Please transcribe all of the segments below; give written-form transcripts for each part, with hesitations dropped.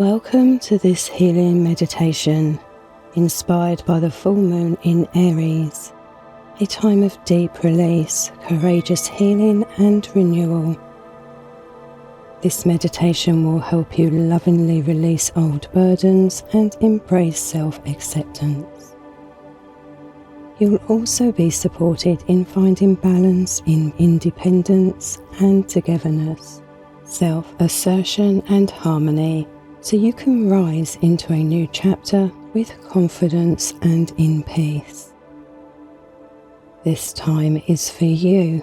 Welcome to this healing meditation, inspired by the full moon in Aries, a time of deep release, courageous healing and renewal. This meditation will help you lovingly release old burdens and embrace self-acceptance. You'll also be supported in finding balance in independence and togetherness, self-assertion and harmony, so you can rise into a new chapter with confidence and in peace. This time is for you.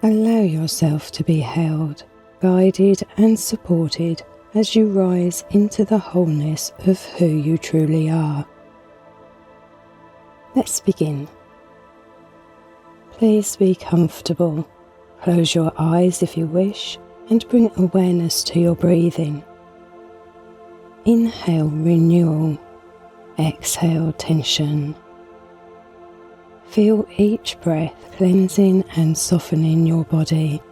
Allow yourself to be held, guided and supported as you rise into the wholeness of who you truly are. Let's begin. Please be comfortable. Close your eyes if you wish and bring awareness to your breathing. Inhale renewal, exhale tension. Feel each breath cleansing and softening your body.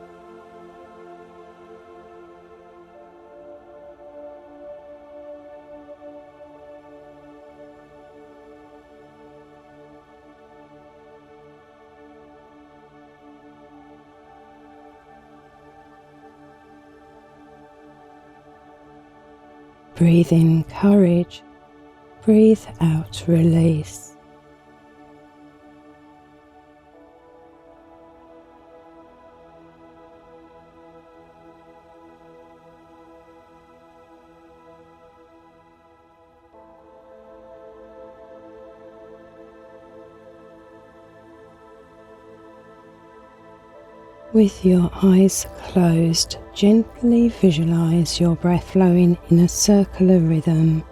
Breathe in courage, breathe out release. With your eyes closed, gently visualize your breath flowing in a circular rhythm,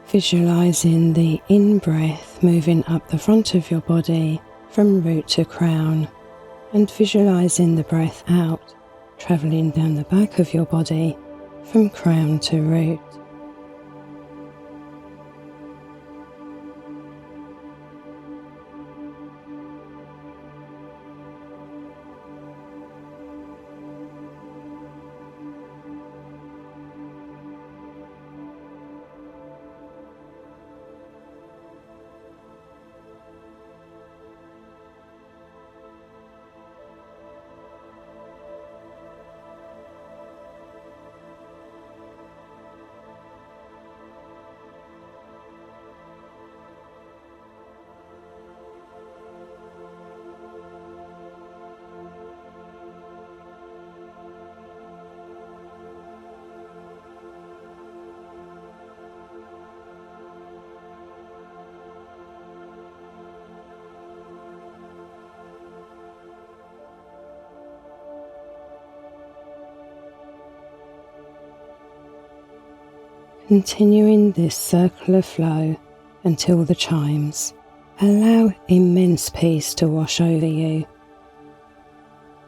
visualizing the in-breath moving up the front of your body from root to crown, and visualizing the breath out, traveling down the back of your body from crown to root. Continuing this circular flow until the chimes, allow immense peace to wash over you.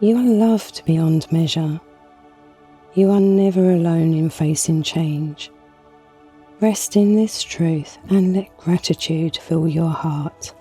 You are loved beyond measure. You are never alone in facing change. Rest in this truth and let gratitude fill your heart.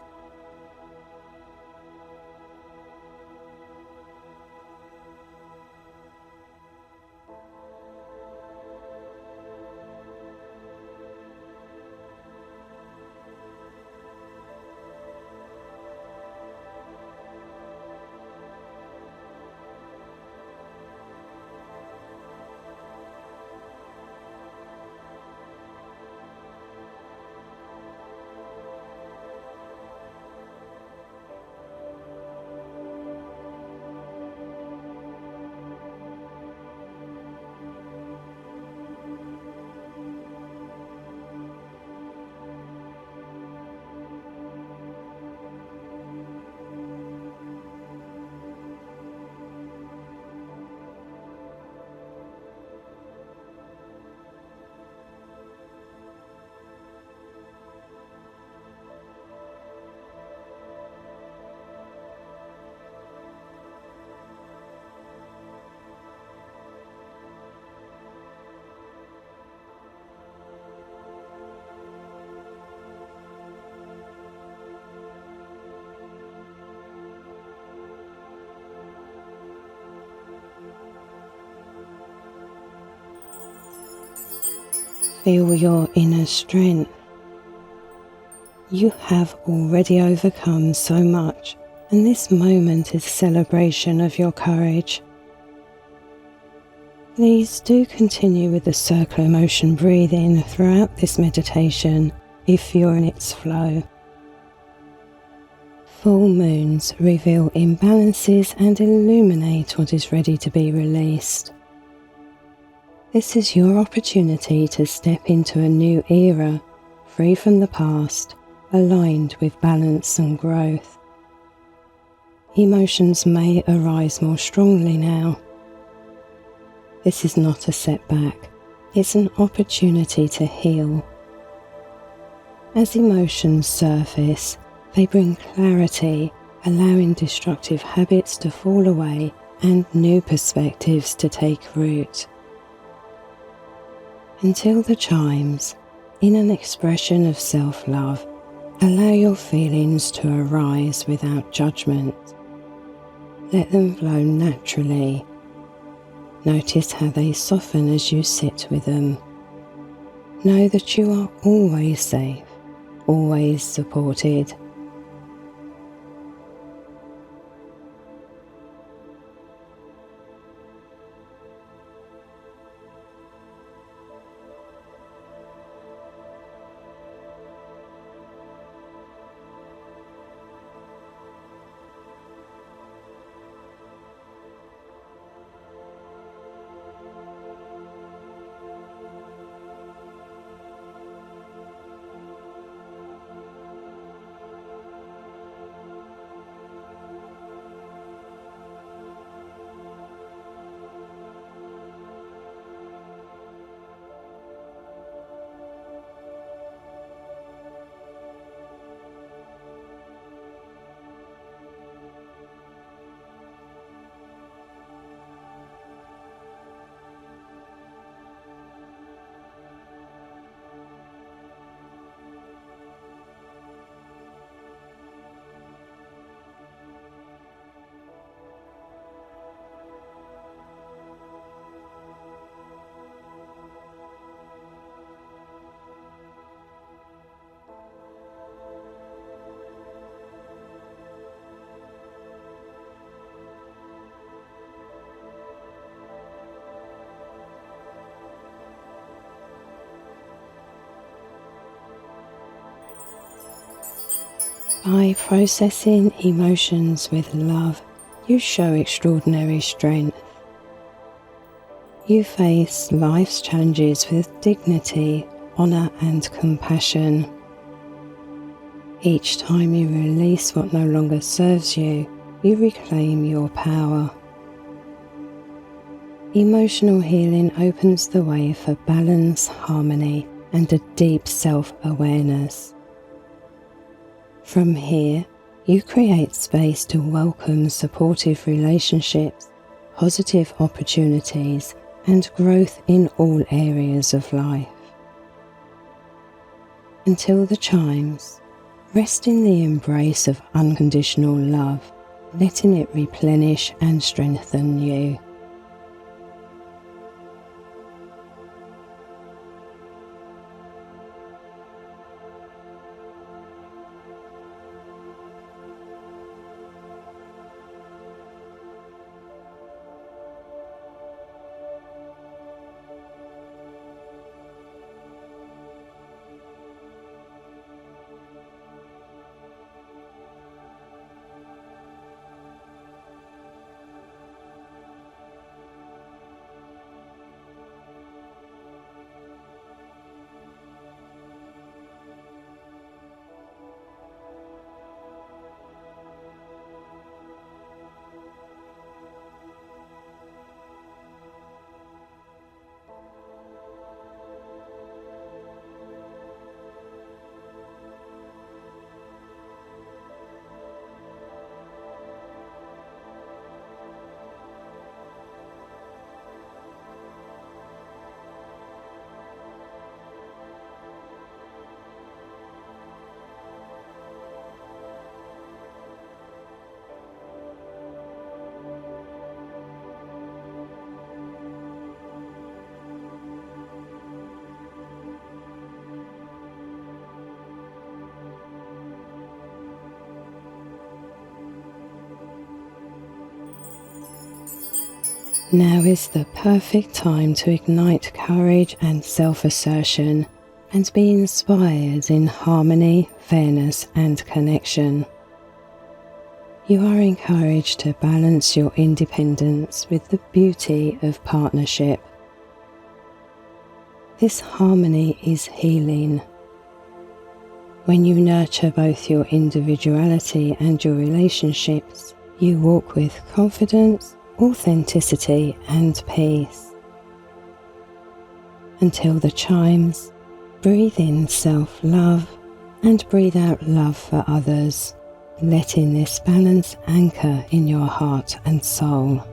Feel your inner strength. You have already overcome so much, and this moment is a celebration of your courage. Please do continue with the circular motion breathing throughout this meditation if you're in its flow. Full moons reveal imbalances and illuminate what is ready to be released. This is your opportunity to step into a new era, free from the past, aligned with balance and growth. Emotions may arise more strongly now. This is not a setback, it's an opportunity to heal. As emotions surface, they bring clarity, allowing destructive habits to fall away and new perspectives to take root. Until the chimes, in an expression of self-love, allow your feelings to arise without judgment. Let them flow naturally. Notice how they soften as you sit with them. Know that you are always safe, always supported. By processing emotions with love, you show extraordinary strength. You face life's challenges with dignity, honour and compassion. Each time you release what no longer serves you, you reclaim your power. Emotional healing opens the way for balance, harmony, and a deep self-awareness. From here, you create space to welcome supportive relationships, positive opportunities, and growth in all areas of life. Until the chimes, rest in the embrace of unconditional love, letting it replenish and strengthen you. Now is the perfect time to ignite courage and self-assertion and be inspired in harmony, fairness and connection. You are encouraged to balance your independence with the beauty of partnership. This harmony is healing. When you nurture both your individuality and your relationships, you walk with confidence, authenticity and peace. Until the chimes, breathe in self-love and breathe out love for others, letting this balance anchor in your heart and soul.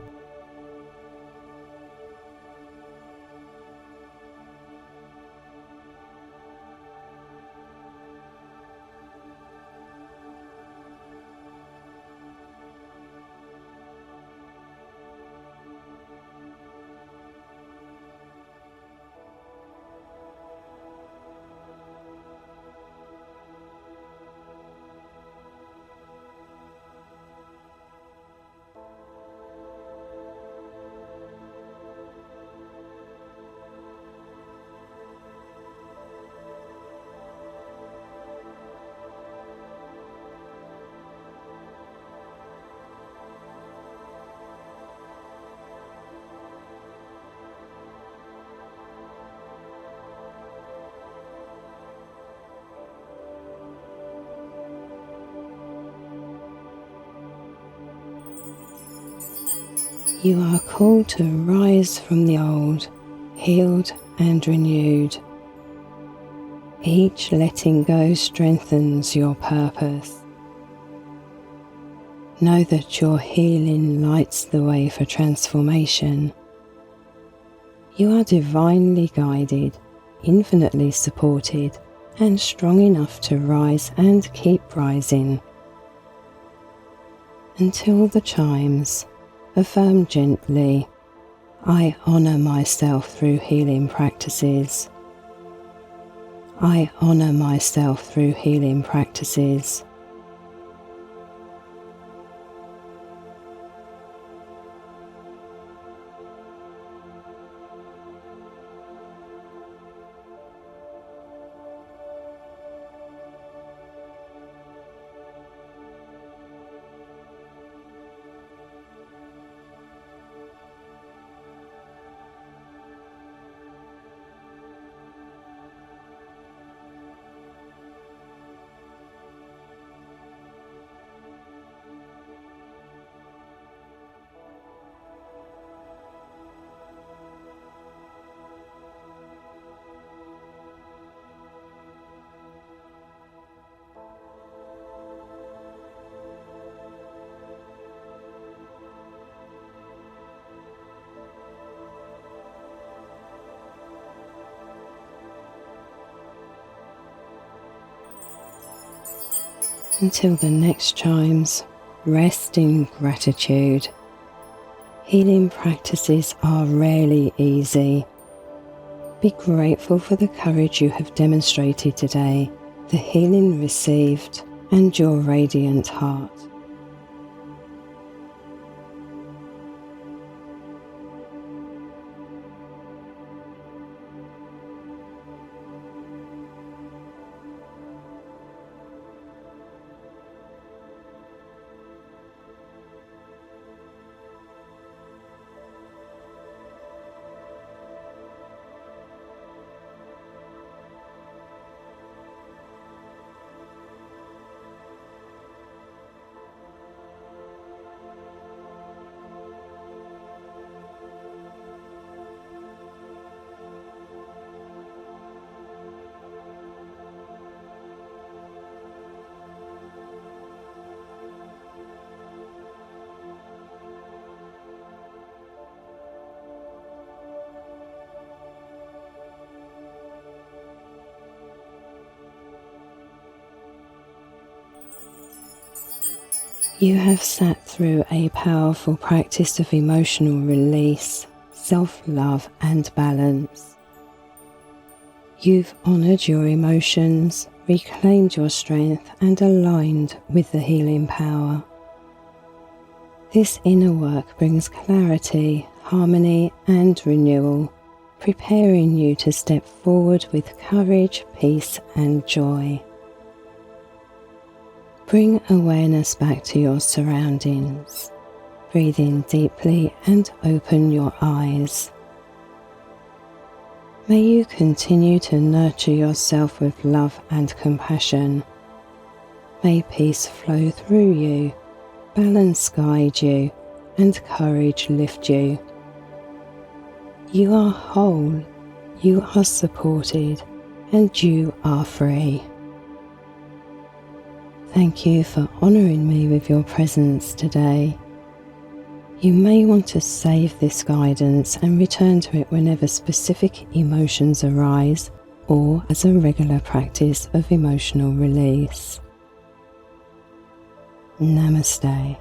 You are called to rise from the old, healed and renewed. Each letting go strengthens your purpose. Know that your healing lights the way for transformation. You are divinely guided, infinitely supported, and strong enough to rise and keep rising. Until the chimes, affirm gently, I honour myself through healing practices. I honour myself through healing practices. Until the next chimes, rest in gratitude. Healing practices are rarely easy. Be grateful for the courage you have demonstrated today, the healing received, and your radiant heart. You have sat through a powerful practice of emotional release, self-love and balance. You've honoured your emotions, reclaimed your strength and aligned with the healing power. This inner work brings clarity, harmony and renewal, preparing you to step forward with courage, peace and joy. Bring awareness back to your surroundings. Breathe in deeply and open your eyes. May you continue to nurture yourself with love and compassion. May peace flow through you, balance guide you, and courage lift you. You are whole, you are supported, and you are free. Thank you for honouring me with your presence today. You may want to save this guidance and return to it whenever specific emotions arise or as a regular practice of emotional release. Namaste.